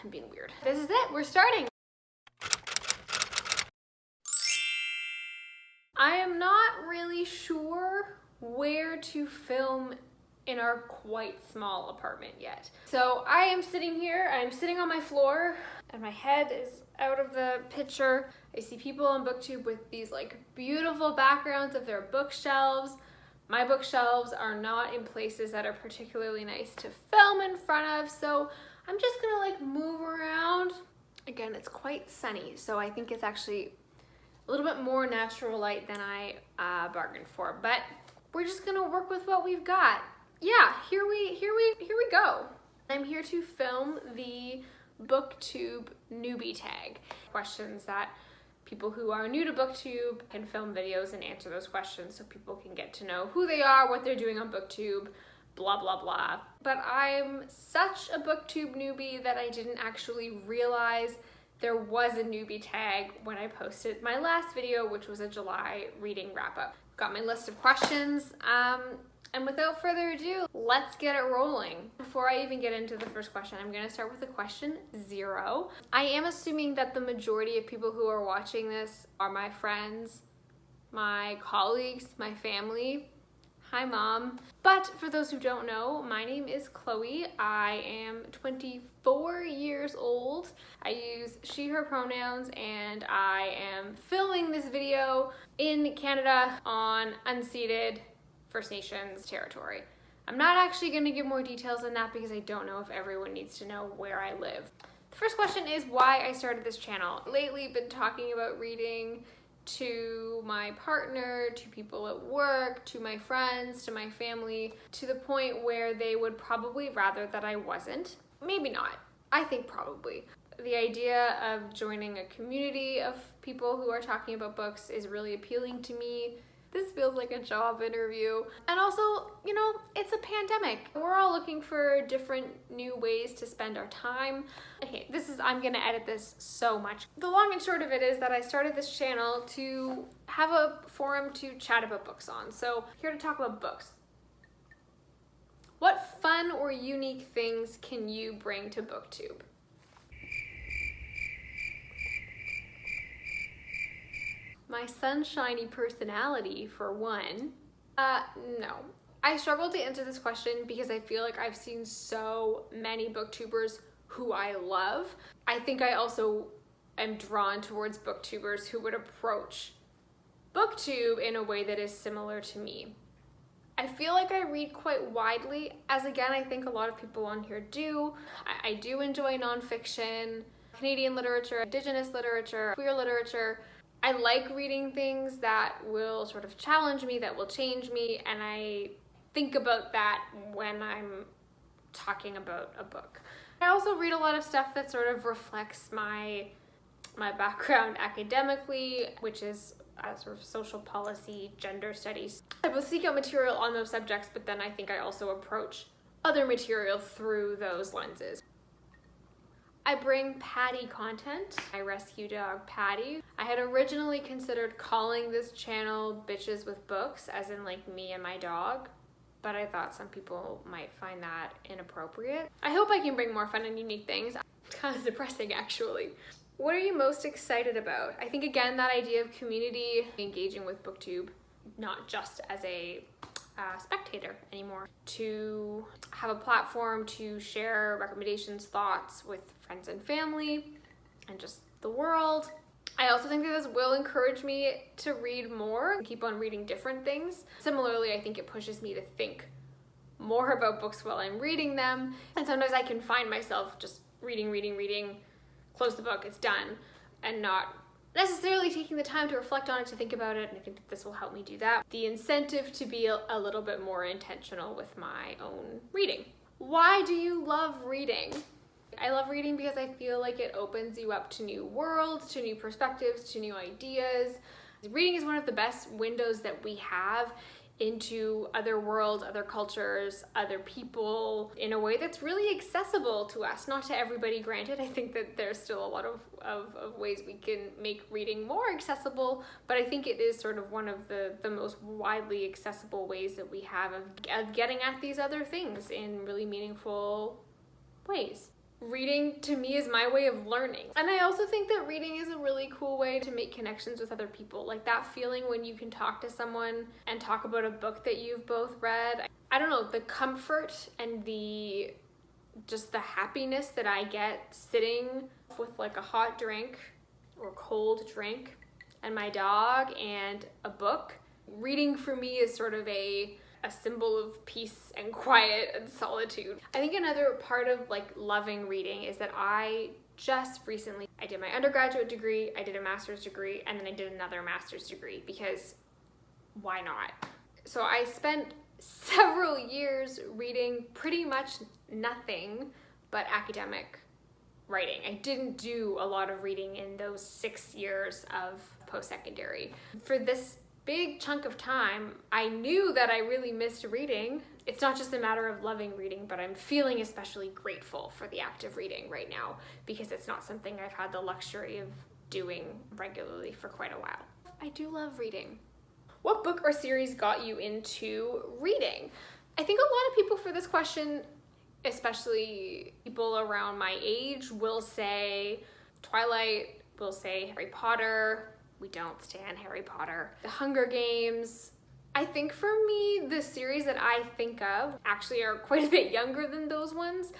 I'm being weird. This is it, we're starting. I am not really sure where to film in our quite small apartment yet. So I am sitting here, I'm sitting on my floor, and my head is out of the picture. I see people on booktube with these like beautiful backgrounds of their bookshelves. My bookshelves are not in places that are particularly nice to film in front of, so I'm just gonna like move around. Again, it's quite sunny, so I think it's actually a little bit more natural light than I bargained for, but we're just gonna work with what we've got. Yeah, here we go. I'm here to film the booktube newbie tag. Questions that people who are new to booktube can film videos and answer those questions so people can get to know who they are, what they're doing on booktube, blah, blah, blah. But I'm such a booktube newbie that I didn't actually realize there was a newbie tag when I posted my last video, which was a July reading wrap-up. Got my list of questions, and without further ado, let's get it rolling. Before I even get into the first question, I'm gonna start with the question 0. I am assuming that the majority of people who are watching this are my friends, my colleagues, my family. Hi, Mom. But for those who don't know, my name is Chloe. I am 24 years old. I use she, her pronouns, and I am filming this video in Canada on unceded First Nations territory. I'm not actually going to give more details than that because I don't know if everyone needs to know where I live. The first question is why I started this channel. Lately, I've been talking about reading to my partner, to people at work, to my friends, to my family, to the point where they would probably rather that I wasn't. Maybe not. I think probably. The idea of joining a community of people who are talking about books is really appealing to me. This feels like a job interview. And also, you know, it's a pandemic. We're all looking for different new ways to spend our time. Okay, I'm gonna edit this so much. The long and short of it is that I started this channel to have a forum to chat about books on. So here to talk about books. What fun or unique things can you bring to booktube? My sunshiny personality, for one. No. I struggle to answer this question because I feel like I've seen so many booktubers who I love. I think I also am drawn towards booktubers who would approach booktube in a way that is similar to me. I feel like I read quite widely, as again, I think a lot of people on here do. I do enjoy nonfiction, Canadian literature, Indigenous literature, queer literature. I like reading things that will sort of challenge me, that will change me, and I think about that when I'm talking about a book. I also read a lot of stuff that sort of reflects my background academically, which is sort of social policy, gender studies. I both seek out material on those subjects, but then I think I also approach other material through those lenses. I bring Patty content. My rescue dog, Patty. I had originally considered calling this channel Bitches with Books, as in like me and my dog, but I thought some people might find that inappropriate. I hope I can bring more fun and unique things. It's kind of depressing, actually. What are you most excited about? I think, again, that idea of community, engaging with booktube, not just as a spectator anymore, to have a platform to share recommendations, thoughts with friends and family and just the world. I also think that this will encourage me to read more and keep on reading different things. Similarly, I think it pushes me to think more about books while I'm reading them, and sometimes I can find myself just reading, close the book, it's done, and not necessarily taking the time to reflect on it, to think about it, and I think that this will help me do that. The incentive to be a little bit more intentional with my own reading. Why do you love reading? I love reading because I feel like it opens you up to new worlds, to new perspectives, to new ideas. Reading is one of the best windows that we have into other worlds, other cultures, other people in a way that's really accessible to us. Not to everybody, granted. I think that there's still a lot of ways we can make reading more accessible, but I think it is sort of one of the most widely accessible ways that we have of getting at these other things in really meaningful ways. reading to me is my way of learning. And I also think that reading is a really cool way to make connections with other people. Like that feeling when you can talk to someone and talk about a book that you've both read. I don't know, the comfort and just the happiness that I get sitting with like a hot drink or cold drink and my dog and a book. Reading for me is sort of a symbol of peace and quiet and solitude. I think another part of like loving reading is that I just recently, I did my undergraduate degree, I did a master's degree, and then I did another master's degree because why not? So I spent several years reading pretty much nothing but academic writing. I didn't do a lot of reading in those 6 years of post-secondary. For this big chunk of time, I knew that I really missed reading. It's not just a matter of loving reading, but I'm feeling especially grateful for the act of reading right now because it's not something I've had the luxury of doing regularly for quite a while. I do love reading. What book or series got you into reading? I think a lot of people for this question, especially people around my age, will say Twilight, will say Harry Potter. We don't stan Harry Potter. The Hunger Games. I think for me, the series that I think of actually are quite a bit younger than those ones.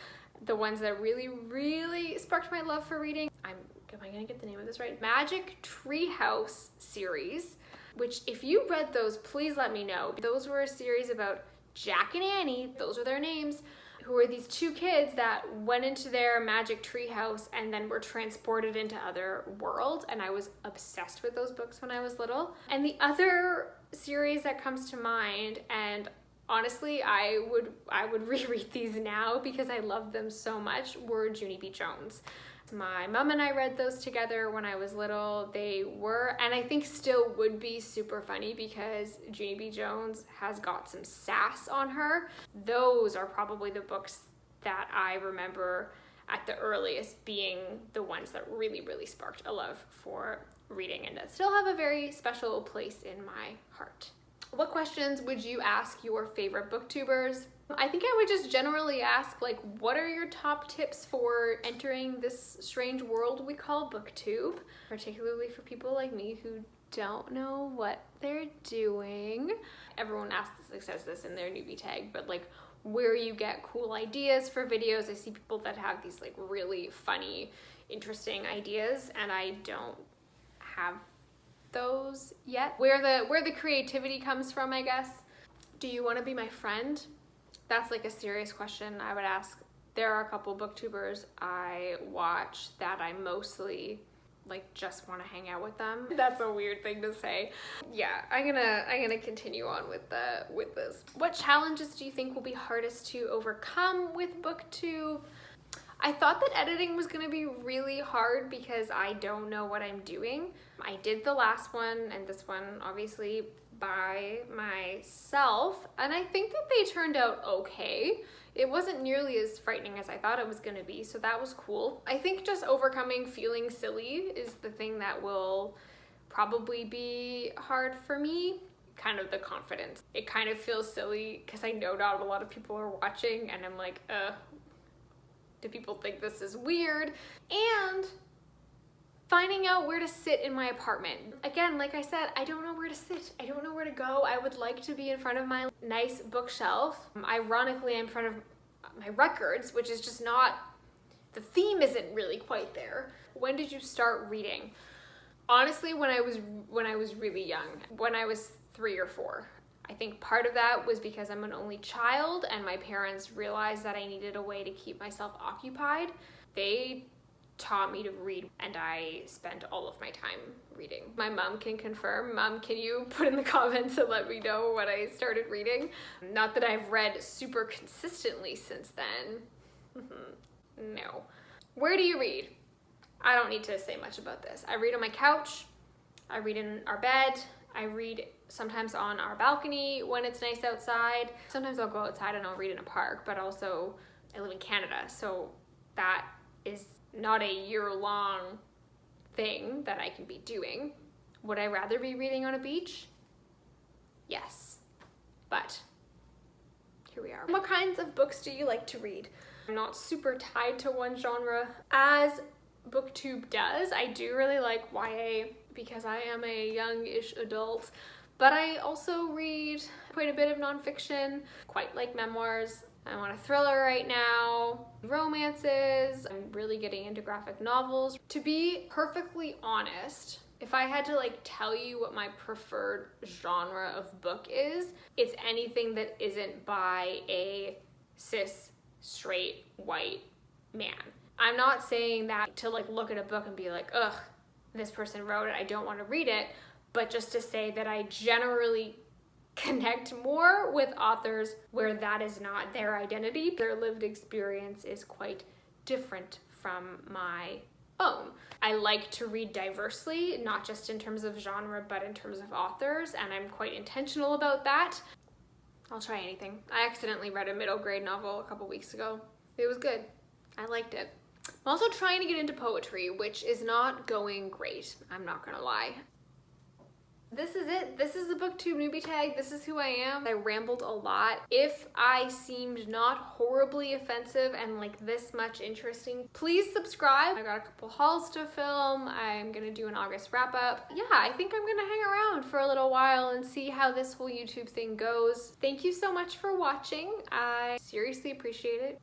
The ones that really, really sparked my love for reading. Am I gonna get the name of this right? Magic Treehouse series, which if you read those, please let me know. Those were a series about Jack and Annie, those are their names, who were these two kids that went into their magic treehouse and then were transported into other worlds. And I was obsessed with those books when I was little. And the other series that comes to mind, and honestly, I would reread these now because I love them so much, were Junie B. Jones. My mom and I read those together when I was little. They were, and I think still would be, super funny because Junie B. Jones has got some sass on her. Those are probably the books that I remember at the earliest being the ones that really, really sparked a love for reading and that still have a very special place in my heart. What questions would you ask your favorite booktubers? I think I would just generally ask, like, what are your top tips for entering this strange world we call booktube? Particularly for people like me who don't know what they're doing. Everyone says this in their newbie tag, but like where you get cool ideas for videos. I see people that have these like really funny, interesting ideas, and I don't have those yet. Where the creativity comes from, I guess. Do you want to be my friend? That's like a serious question I would ask. There are a couple booktubers I watch that I mostly like just want to hang out with them. That's a weird thing to say. Yeah, I'm gonna continue on with this. What challenges do you think will be hardest to overcome with booktube? I thought that editing was gonna be really hard because I don't know what I'm doing. I did the last one and this one obviously by myself, and I think that they turned out okay. It wasn't nearly as frightening as I thought it was gonna be, so that was cool. I think just overcoming feeling silly is the thing that will probably be hard for me. Kind of the confidence. It kind of feels silly because I know not a lot of people are watching and I'm like, do people think this is weird? And finding out where to sit in my apartment. Again, like I said, I don't know where to sit. I don't know where to go. I would like to be in front of my nice bookshelf. Ironically, I'm in front of my records, which is just not, the theme isn't really quite there. When did you start reading? Honestly, when I was really young, when I was 3 or 4. I think part of that was because I'm an only child and my parents realized that I needed a way to keep myself occupied. They taught me to read and I spent all of my time reading. My mom can confirm. Mom, can you put in the comments and let me know when I started reading? Not that I've read super consistently since then. No. Where do you read? I don't need to say much about this. I read on my couch. I read in our bed. I read sometimes on our balcony when it's nice outside. Sometimes I'll go outside and I'll read in a park, but also I live in Canada, so that is not a year-long thing that I can be doing. Would I rather be reading on a beach? Yes, but here we are. What kinds of books do you like to read? I'm not super tied to one genre. As booktube does, I do really like YA because I am a youngish adult, but I also read quite a bit of nonfiction, quite like memoirs. I want a thriller right now, romances. I'm really getting into graphic novels. To be perfectly honest, if I had to like tell you what my preferred genre of book is, it's anything that isn't by a cis, straight, white man. I'm not saying that to like look at a book and be like, ugh, this person wrote it, I don't want to read it, but just to say that I generally connect more with authors where that is not their identity. Their lived experience is quite different from my own. I like to read diversely, not just in terms of genre, but in terms of authors, and I'm quite intentional about that. I'll try anything. I accidentally read a middle grade novel a couple weeks ago. It was good. I liked it. I'm also trying to get into poetry, which is not going great. I'm not gonna lie. This is it. This is the booktube newbie tag. This is who I am. I rambled a lot. If I seemed not horribly offensive and like this much interesting, please subscribe. I got a couple hauls to film. I'm gonna do an August wrap up. Yeah, I think I'm gonna hang around for a little while and see how this whole YouTube thing goes. Thank you so much for watching. I seriously appreciate it.